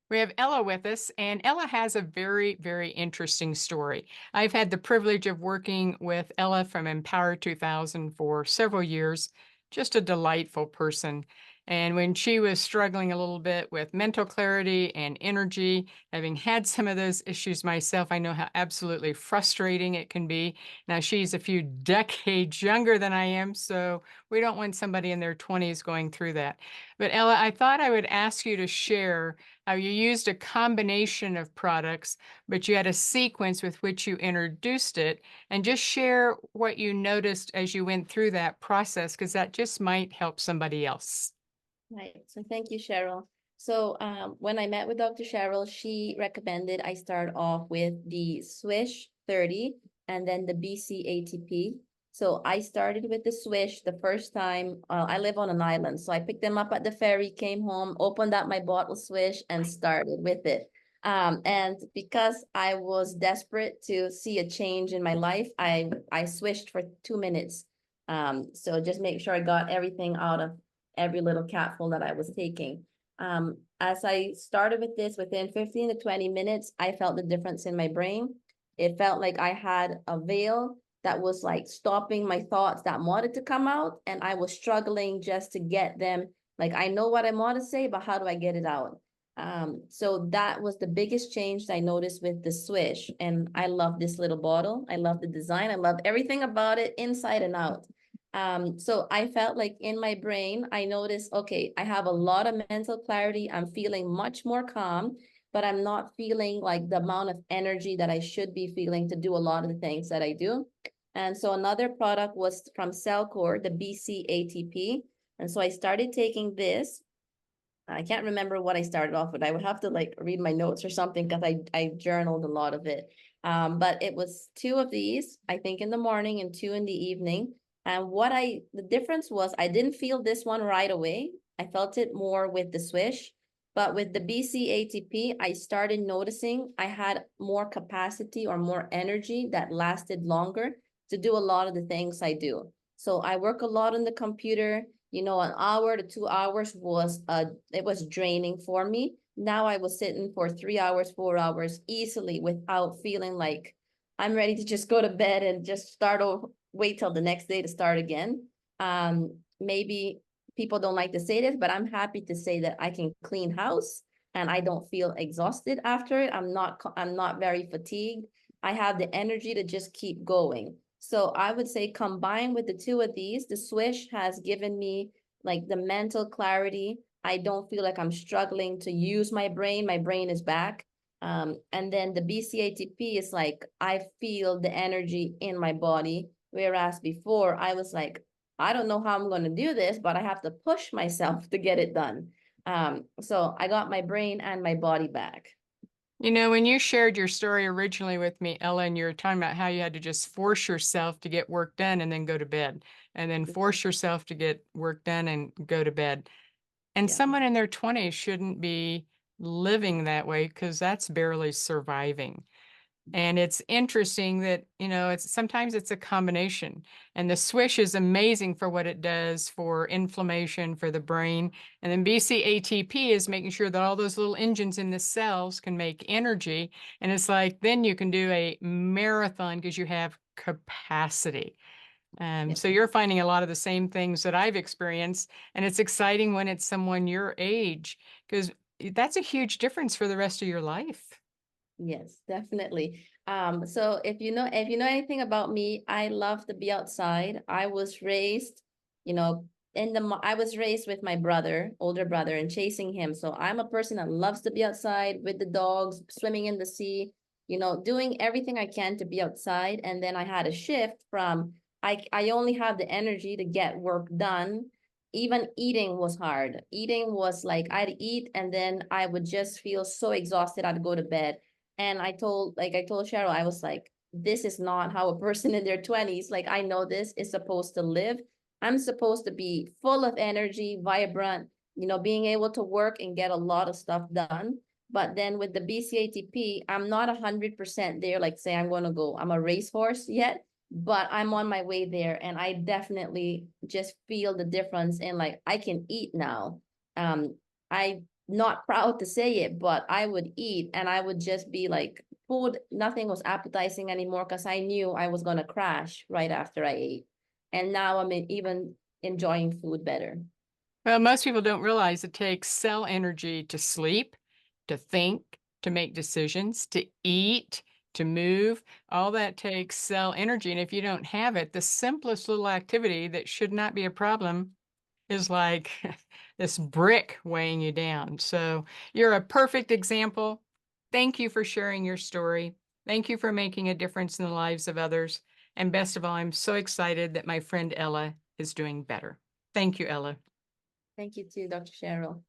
We have Ella with us, and Ella has a very, very interesting story. I've had the privilege of working with Ella from Empower 2000 for several years. Just a delightful person. And when she was struggling a little bit with mental clarity and energy, having had some of those issues myself, I know how absolutely frustrating it can be. Now, she's a few decades younger than I am, so we don't want somebody in their 20s going through that. But Ella, I thought I would ask you to share how you used a combination of products, but you had a sequence with which you introduced it, and just share what you noticed as you went through that process, because that just might help somebody else. Right. So thank you, Cheryl. So when I met with Dr. Cheryl, she recommended I start off with the Swish30 and then the BC-ATP. So I started with the Swish the first time. I live on an island, so I picked them up at the ferry, came home, opened up my bottle Swish, and started with it. And because I was desperate to see a change in my life, I swished for 2 minutes. So just make sure I got everything out of every little capful that I was taking. As I started with this, within 15 to 20 minutes, I felt the difference in my brain. It felt like I had a veil that was like stopping my thoughts that wanted to come out, and I was struggling just to get them. Like, I know what I want to say, but how do I get it out? So that was the biggest change I noticed with the Swish. And I love this little bottle. I love the design. I love everything about it, inside and out. So I felt like in my brain, I noticed, okay, I have a lot of mental clarity. I'm feeling much more calm, but I'm not feeling like the amount of energy that I should be feeling to do a lot of the things that I do. And so another product was from Cellcore, the BC-ATP. And so I started taking this. I can't remember what I started off with. I would have to like read my notes or something because I journaled a lot of it. But it was two of these, I think in the morning and two in the evening. And the difference was I didn't feel this one right away. I felt it more with the Swish. But with the BC-ATP, I started noticing I had more capacity or more energy that lasted longer to do a lot of the things I do. So I work a lot on the computer. An hour to 2 hours it was draining for me. Now I was sitting for 3 hours, 4 hours easily without feeling like I'm ready to just go to bed and just start over, wait till the next day to start again. Maybe people don't like to say this, but I'm happy to say that I can clean house and I don't feel exhausted after it. I'm not very fatigued. I have the energy to just keep going. So I would say combined with the two of these, the Swish has given me like the mental clarity. I don't feel like I'm struggling to use my brain. My brain is back. And then the BCATP is like, I feel the energy in my body. Whereas before I was like, I don't know how I'm going to do this, but I have to push myself to get it done. So I got my brain and my body back. When you shared your story originally with me, Ellen, you were talking about how you had to just force yourself to get work done and then go to bed, and then force yourself to get work done and go to bed. And Yeah. someone in their 20s shouldn't be living that way because that's barely surviving. And it's interesting that, it's sometimes it's a combination. And the swish is amazing for what it does for inflammation for the brain. And then BC-ATP is making sure that all those little engines in the cells can make energy. And it's like then you can do a marathon because you have capacity. Yeah. So you're finding a lot of the same things that I've experienced. And it's exciting when it's someone your age, because that's a huge difference for the rest of your life. Yes, definitely. So if you know anything about me, I love to be outside. I was raised, you know, I was raised with my brother, older brother, and chasing him. So I'm a person that loves to be outside with the dogs, swimming in the sea, doing everything I can to be outside. And then I had a shift from I only have the energy to get work done. Even eating was hard. Eating was like I'd eat and then I would just feel so exhausted I'd go to bed. And I told Cheryl, I was like, this is not how a person in their 20s, like I know this is supposed to live. I'm supposed to be full of energy, vibrant, being able to work and get a lot of stuff done. But then with the BCATP, I'm not 100% there, like say I'm a racehorse yet, but I'm on my way there. And I definitely just feel the difference in like, I can eat now. I not proud to say it, but I would eat and I would just be like, food, nothing was appetizing anymore because I knew I was gonna crash right after I ate. And now I'm even enjoying food better. Well, most people don't realize it takes cell energy to sleep, to think, to make decisions, to eat, to move. All that takes cell energy. And if you don't have it, the simplest little activity that should not be a problem is like this brick weighing you down. So you're a perfect example. Thank you for sharing your story. Thank you for making a difference in the lives of others. And best of all, I'm so excited that my friend Ella is doing better. Thank you, Ella. Thank you too, Dr. Cheryl.